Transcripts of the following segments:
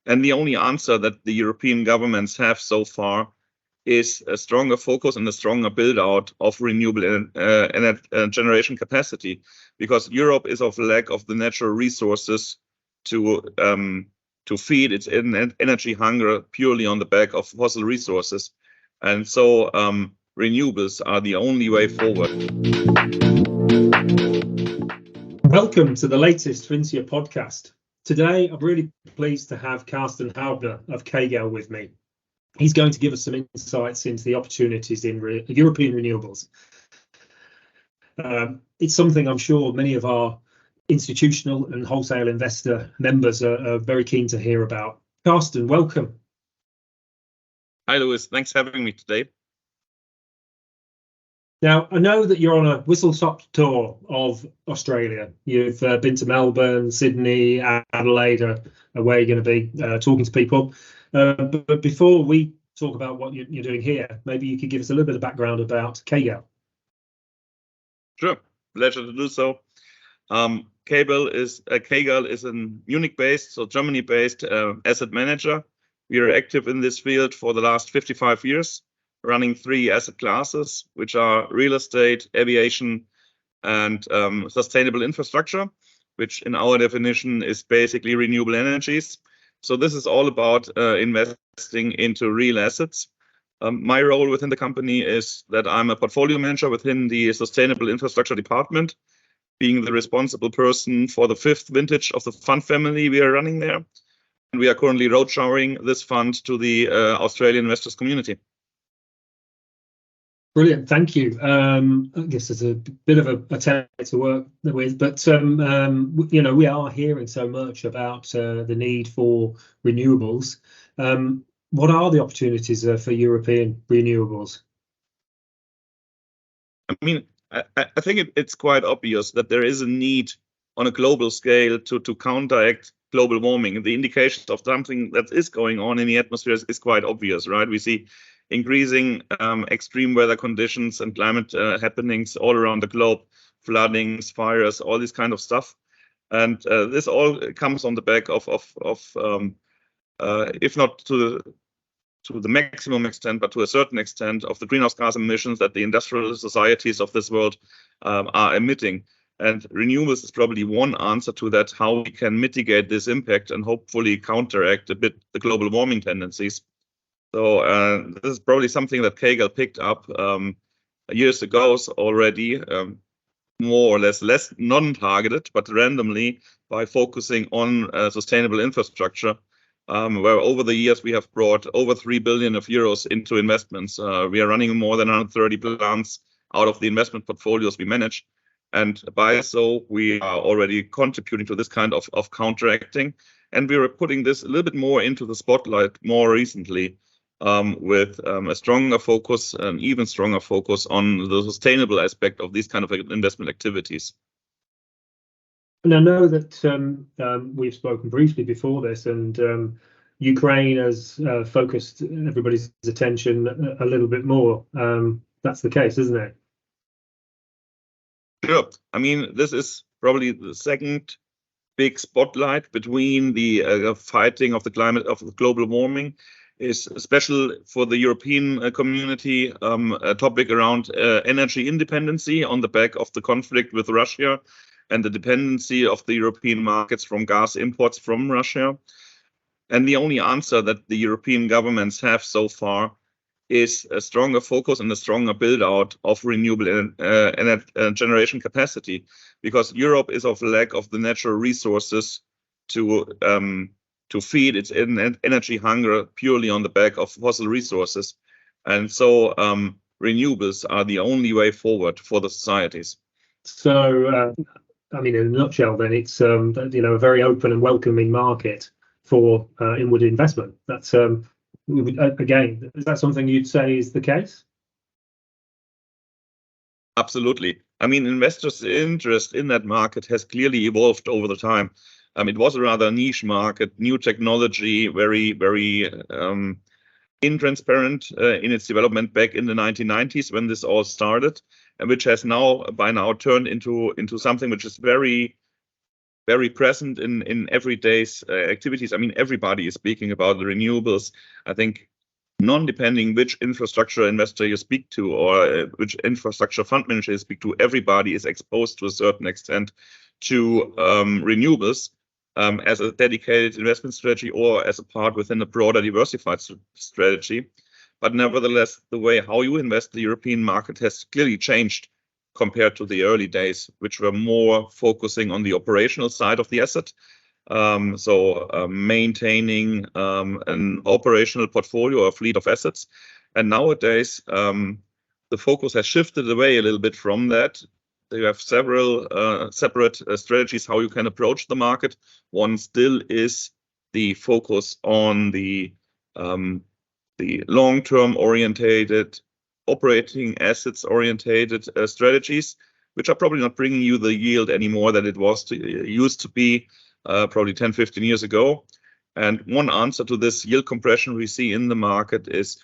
And the only answer that the European governments have so far is a stronger focus and a stronger build out of renewable generation capacity, because Europe is of lack of the natural resources to feed its energy hunger purely on the back of fossil resources. And so renewables are the only way forward. Welcome to the latest FINSIA Podcast. Today, I'm really pleased to have Carsten Haubner of KGEL with me. He's going to give us some insights into the opportunities in European renewables. It's something I'm sure many of our institutional and wholesale investor members are very keen to hear about. Carsten, welcome. Hi, Lewis. Thanks for having me today. Now, I know that you're on a whistle-stop tour of Australia. You've been to Melbourne, Sydney, Adelaide, where you're going to be talking to people. But before we talk about what you're doing here, maybe you could give us a little bit of background about KGEL. Sure, pleasure to do so. KGEL is a Munich-based, so Germany-based asset manager. We are active in this field for the last 55 years, running 3 asset classes, which are real estate, aviation, and sustainable infrastructure, which in our definition is basically renewable energies. So this is all about investing into real assets. My role within the company is that I'm a portfolio manager within the sustainable infrastructure department, being the responsible person for the 5th vintage of the fund family we are running there. And we are currently roadshowing this fund to the Australian investors community. Brilliant, thank you. I guess it's a bit of a tech to work with, but we are hearing so much about the need for renewables. What are the opportunities for European renewables? I mean, I think it's quite obvious that there is a need on a global scale to counteract global warming. The indications of something that is going on in the atmosphere is quite obvious, right? We see increasing extreme weather conditions and climate happenings all around the globe, floodings, fires, all this kind of stuff. And this all comes on the back of if not to the maximum extent, but to a certain extent, of the greenhouse gas emissions that the industrial societies of this world are emitting. And renewables is probably one answer to that, how we can mitigate this impact and hopefully counteract a bit the global warming tendencies. So this is probably something that KGEL picked up years ago already, more or less non-targeted, but randomly by focusing on sustainable infrastructure, where over the years we have brought over 3 billion euros into investments. We are running more than 130 plants out of the investment portfolios we manage. And by so, we are already contributing to this kind of counteracting. And we are putting this a little bit more into the spotlight more recently, with a stronger focus, an even stronger focus on the sustainable aspect of these kind of investment activities. And I know that we've spoken briefly before this, and Ukraine has focused everybody's attention a little bit more. That's the case, isn't it? Sure. I mean, this is probably the second big spotlight between the fighting of the climate, of the global warming, is special for the European community, a topic around energy independency on the back of the conflict with Russia and the dependency of the European markets from gas imports from Russia. And the only answer that the European governments have so far is a stronger focus and a stronger build out of renewable generation capacity, because Europe is of lack of the natural resources to feed its energy hunger purely on the back of fossil resources. And so renewables are the only way forward for the societies. So, I mean, in a nutshell, then it's a very open and welcoming market for inward investment. That's again, is that something you'd say is the case? Absolutely. I mean, investors' interest in that market has clearly evolved over the time. It was a rather niche market, new technology, very, very intransparent in its development back in the 1990s when this all started, and which has by now turned into something which is very very present in everyday's activities. I mean, everybody is speaking about the renewables. I think non-depending which infrastructure investor you speak to or which infrastructure fund manager you speak to, everybody is exposed to a certain extent to renewables as a dedicated investment strategy or as a part within a broader diversified strategy. But nevertheless, the way how you invest the European market has clearly changed compared to the early days, which were more focusing on the operational side of the asset. Maintaining an operational portfolio or fleet of assets. And nowadays, the focus has shifted away a little bit from that. You have several separate strategies how you can approach the market. One still is the focus on the long-term orientated, operating assets orientated strategies, which are probably not bringing you the yield anymore that it used to be probably 10, 15 years ago. And one answer to this yield compression we see in the market is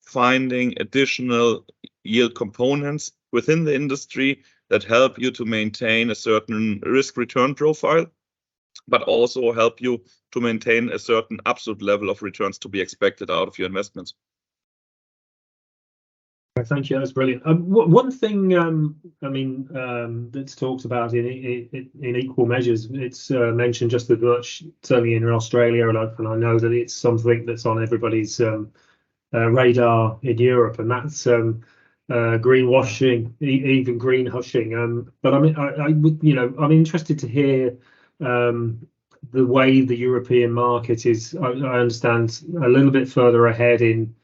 finding additional yield components within the industry that help you to maintain a certain risk return profile, but also help you to maintain a certain absolute level of returns to be expected out of your investments. Thank you. That's brilliant. One thing, that's talked about in equal measures. It's mentioned just as much, certainly in Australia, and I know that it's something that's on everybody's radar in Europe, and that's greenwashing, even green hushing. But I mean, I would, I'm interested to hear the way the European market is. I understand a little bit further ahead in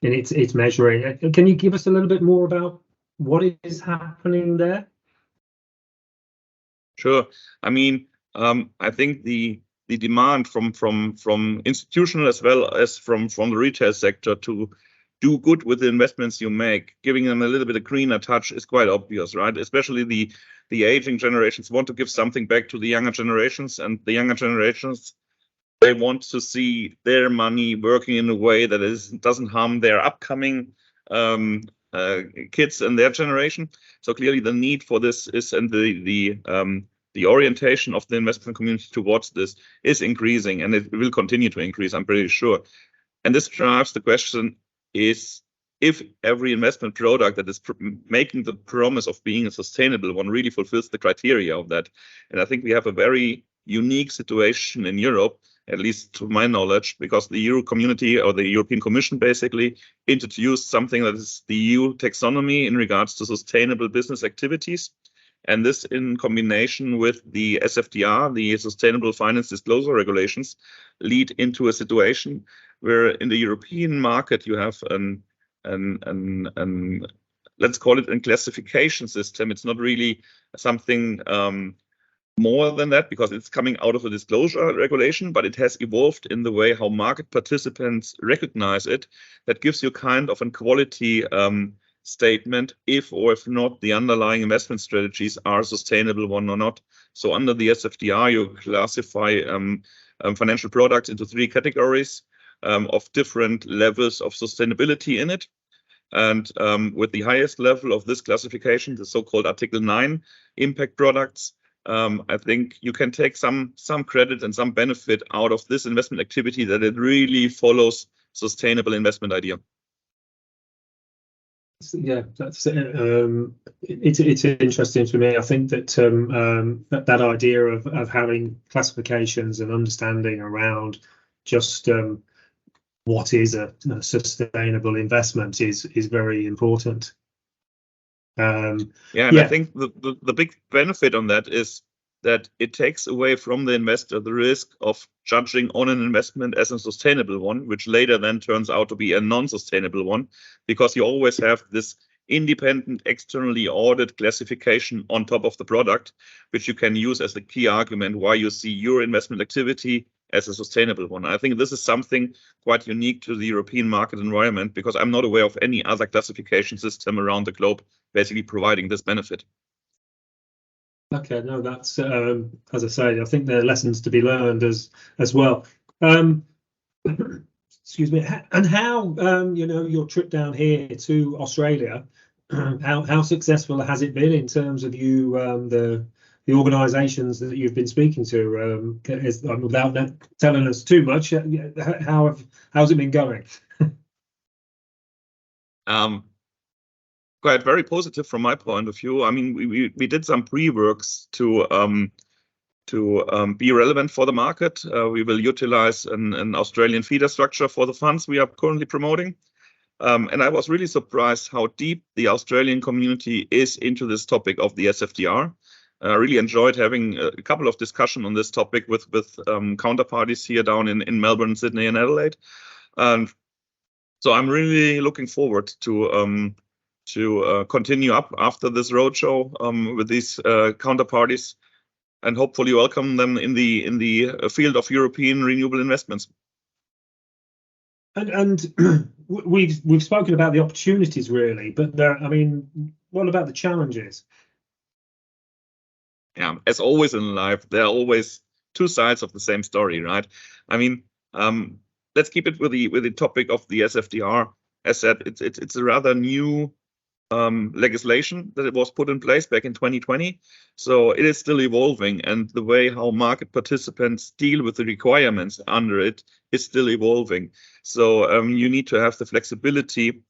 its measuring. Can you give us a little bit more about what is happening there? Sure. I mean, I think the demand from institutional as well as from the retail sector to do good with the investments you make, giving them a little bit of greener touch is quite obvious, right? Especially the aging generations want to give something back to the younger generations, and the younger generations, they want to see their money working in a way that doesn't harm their upcoming kids and their generation. So clearly the need for this is, and the orientation of the investment community towards this is increasing, and it will continue to increase, I'm pretty sure. And this drives the question is, if every investment product that is making the promise of being a sustainable one really fulfills the criteria of that. And I think we have a very unique situation in Europe, at least to my knowledge, because the Euro community or the European Commission basically introduced something that is the EU taxonomy in regards to sustainable business activities. And this in combination with the SFDR, the Sustainable Finance Disclosure Regulations, lead into a situation where in the European market you have an let's call it a classification system. It's not really something more than that, because it's coming out of a disclosure regulation, but it has evolved in the way how market participants recognize it. That gives you kind of a quality statement if or if not the underlying investment strategies are sustainable one or not. So under the SFDR, you classify financial products into three categories of different levels of sustainability in it. And with the highest level of this classification, the so-called Article 9 impact products, I think you can take some credit and some benefit out of this investment activity, that it really follows sustainable investment idea. Yeah, that's it's interesting to me. I think that that idea of having classifications and understanding around just what is a sustainable investment is very important. I think the big benefit on that is that it takes away from the investor the risk of judging on an investment as a sustainable one, which later then turns out to be a non-sustainable one, because you always have this independent, externally audited classification on top of the product, which you can use as a key argument why you see your investment activity as a sustainable one. I think this is something quite unique to the European market environment, because I'm not aware of any other classification system around the globe basically providing this benefit. Okay, no, that's as I say, I think there are lessons to be learned as well. Excuse me. And how your trip down here to Australia, how successful has it been in terms of you the the organisations that you've been speaking to? Without telling us too much, how's it been going? Quite very positive from my point of view. I mean, we did some pre-works to be relevant for the market. We will utilize an Australian feeder structure for the funds we are currently promoting. And I was really surprised how deep the Australian community is into this topic of the SFDR. I really enjoyed having a couple of discussions on this topic with counterparties here down in Melbourne, Sydney, and Adelaide. And so I'm really looking forward to continue up after this roadshow with these counterparties, and hopefully welcome them in the field of European renewable investments. And we've spoken about the opportunities really, but what about the challenges? Yeah, as always in life, there are always two sides of the same story, right? I mean, let's keep it with the topic of the SFDR. As said, it's a rather new legislation that it was put in place back in 2020. So it is still evolving, and the way how market participants deal with the requirements under it is still evolving. So you need to have the flexibility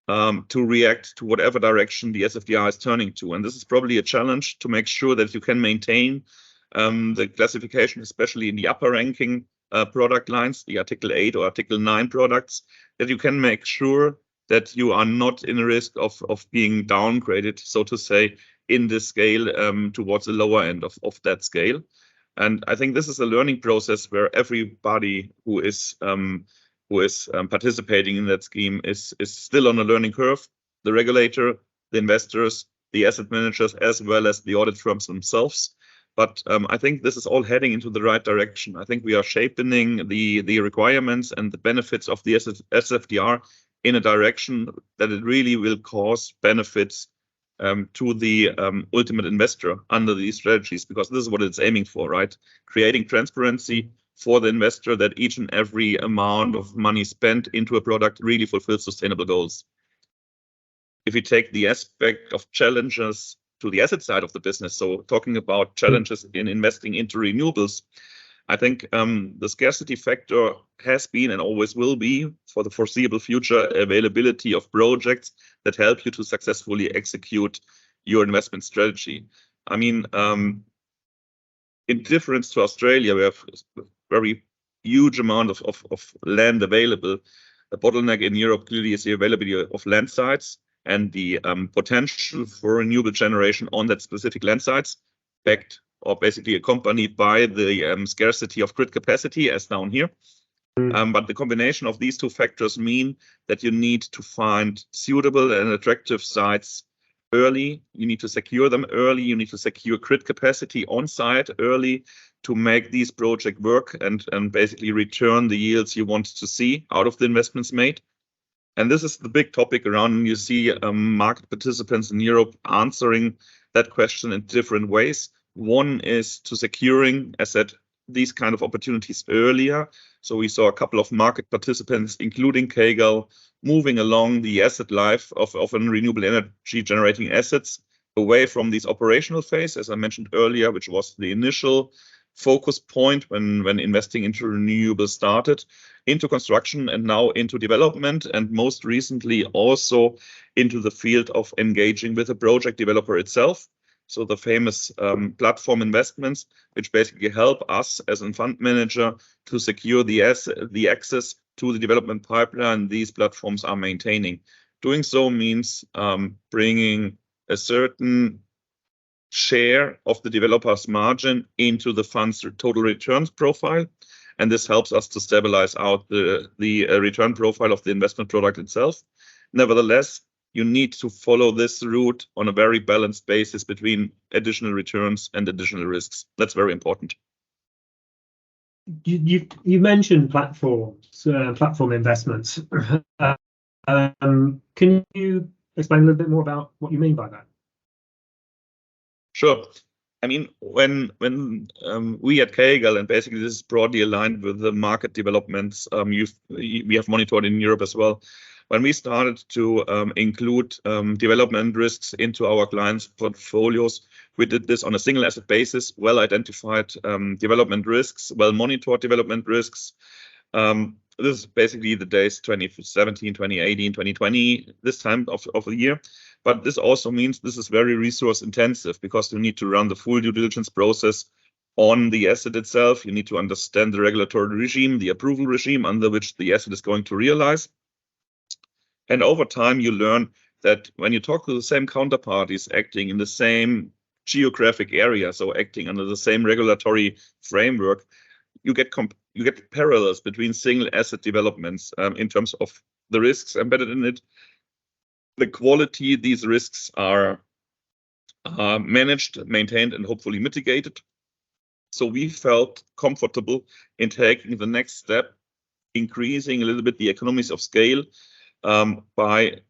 to react to whatever direction the SFDR is turning to. And this is probably a challenge to make sure that you can maintain the classification, especially in the upper ranking product lines, the Article 8 or Article 9 products, that you can make sure that you are not in a risk of being downgraded, so to say, in the scale towards the lower end of that scale. And I think this is a learning process where everybody who is participating in that scheme is still on a learning curve. The regulator, the investors, the asset managers, as well as the audit firms themselves. But I think this is all heading into the right direction. I think we are shaping the requirements and the benefits of the SFDR in a direction that it really will cause benefits to the ultimate investor under these strategies, because this is what it's aiming for, right? Creating transparency for the investor that each and every amount of money spent into a product really fulfills sustainable goals. If you take the aspect of challenges to the asset side of the business, so talking about challenges in investing into renewables, I think the scarcity factor has been and always will be, for the foreseeable future, availability of projects that help you to successfully execute your investment strategy. I mean, in difference to Australia, we have a very huge amount of land available. The bottleneck in Europe clearly is the availability of land sites and the potential for renewable generation on that specific land sites, backed or basically accompanied by the scarcity of grid capacity, as down here. But the combination of these two factors mean that you need to find suitable and attractive sites early. You need to secure them early. You need to secure grid capacity on site early to make these projects work and basically return the yields you want to see out of the investments made. And this is the big topic around, and you see market participants in Europe answering that question in different ways. One is to securing, as said, these kind of opportunities earlier. So we saw a couple of market participants, including KGAL, moving along the asset life of renewable energy generating assets away from this operational phase, as I mentioned earlier, which was the initial focus point when investing into renewables started, into construction and now into development, and most recently also into the field of engaging with the project developer itself. So the famous platform investments, which basically help us as a fund manager to secure the access to the development pipeline these platforms are maintaining. Doing so means bringing a certain share of the developer's margin into the fund's total returns profile. And this helps us to stabilize out the return profile of the investment product itself. Nevertheless, you need to follow this route on a very balanced basis between additional returns and additional risks. That's very important. You mentioned platforms, platform investments. Can you explain a little bit more about what you mean by that? Sure. I mean, when we at KGL, and basically this is broadly aligned with the market developments we have monitored in Europe as well. When we started to include development risks into our clients' portfolios, we did this on a single asset basis, well-identified development risks, well-monitored development risks. This is basically the days 2017, 2018, 2020, this time of the year. But this also means this is very resource intensive because you need to run the full due diligence process on the asset itself. You need to understand the regulatory regime, the approval regime under which the asset is going to realize. And over time, you learn that when you talk to the same counterparties acting in the same geographic area, so acting under the same regulatory framework, you get parallels between single asset developments in terms of the risks embedded in it, the quality these risks are managed, maintained, and hopefully mitigated. So we felt comfortable in taking the next step, increasing a little bit the economies of scale by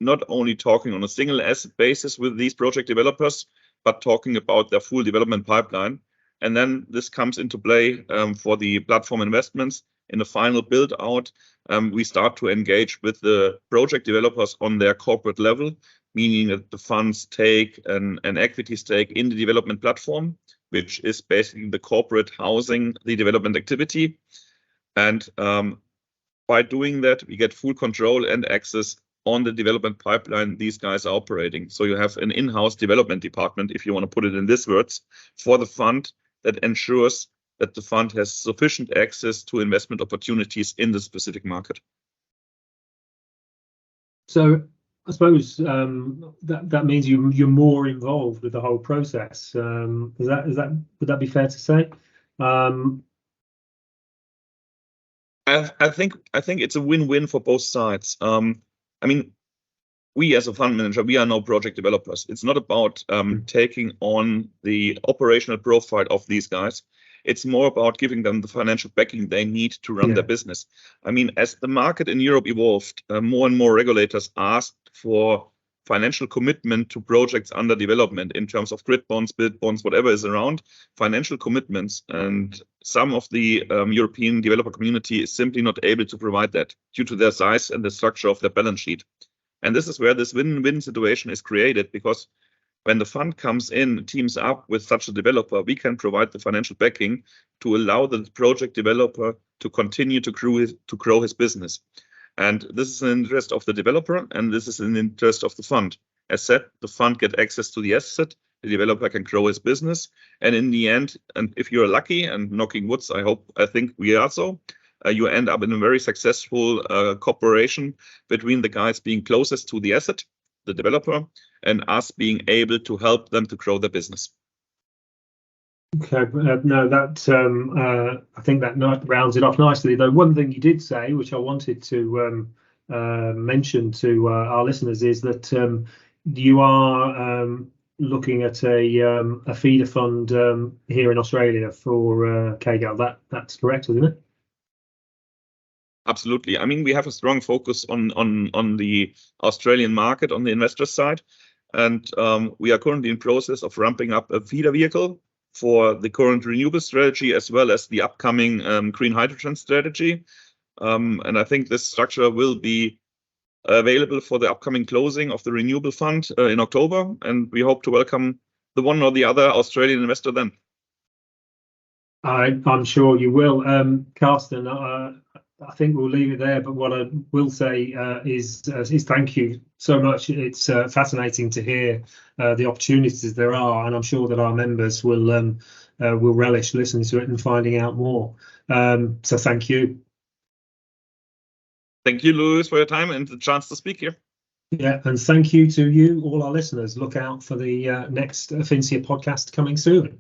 not only talking on a single asset basis with these project developers, but talking about their full development pipeline. And then this comes into play for the platform investments. In the final build out, we start to engage with the project developers on their corporate level, meaning that the funds take an equity stake in the development platform, which is basically the corporate housing the development activity. And by doing that, we get full control and access on the development pipeline these guys are operating. So you have an in-house development department, if you want to put it in these words, for the fund that ensures that the fund has sufficient access to investment opportunities in the specific market. So I suppose that means you're more involved with the whole process. Would that be fair to say? I think it's a win-win for both sides. I mean, we as a fund manager, we are no project developers. It's not about taking on the operational profile of these guys. It's more about giving them the financial backing they need to run their business. I mean, as the market in Europe evolved, more and more regulators asked for financial commitment to projects under development in terms of grid bonds, build bonds, whatever is around, financial commitments. And some of the European developer community is simply not able to provide that due to their size and the structure of their balance sheet. And this is where this win-win situation is created, because when the fund comes in, teams up with such a developer, we can provide the financial backing to allow the project developer to continue to grow his business. And this is in the interest of the developer, and this is in the interest of the fund. As said, the fund gets access to the asset, the developer can grow his business, and in the end, and if you're lucky, and knocking woods, I think we are so, you end up in a very successful cooperation between the guys being closest to the asset, the developer, and us being able to help them to grow their business. Okay, no, that I think that rounds it off nicely. Though one thing you did say, which I wanted to mention to our listeners, is that you are looking at a feeder fund here in Australia for KGL. That's correct, isn't it? Absolutely. I mean, we have a strong focus on the Australian market on the investor side, and we are currently in process of ramping up a feeder vehicle for the current renewable strategy as well as the upcoming green hydrogen strategy. And I think this structure will be available for the upcoming closing of the renewable fund in October, and we hope to welcome the one or the other Australian investor then. I'm sure you will. Carsten, I think we'll leave it there, but what I will say is thank you so much. It's fascinating to hear the opportunities there are, and I'm sure that our members will relish listening to it and finding out more. So thank you. Thank you, Louis, for your time and the chance to speak here. Yeah, and thank you to you, all our listeners. Look out for the next FINSIA podcast coming soon.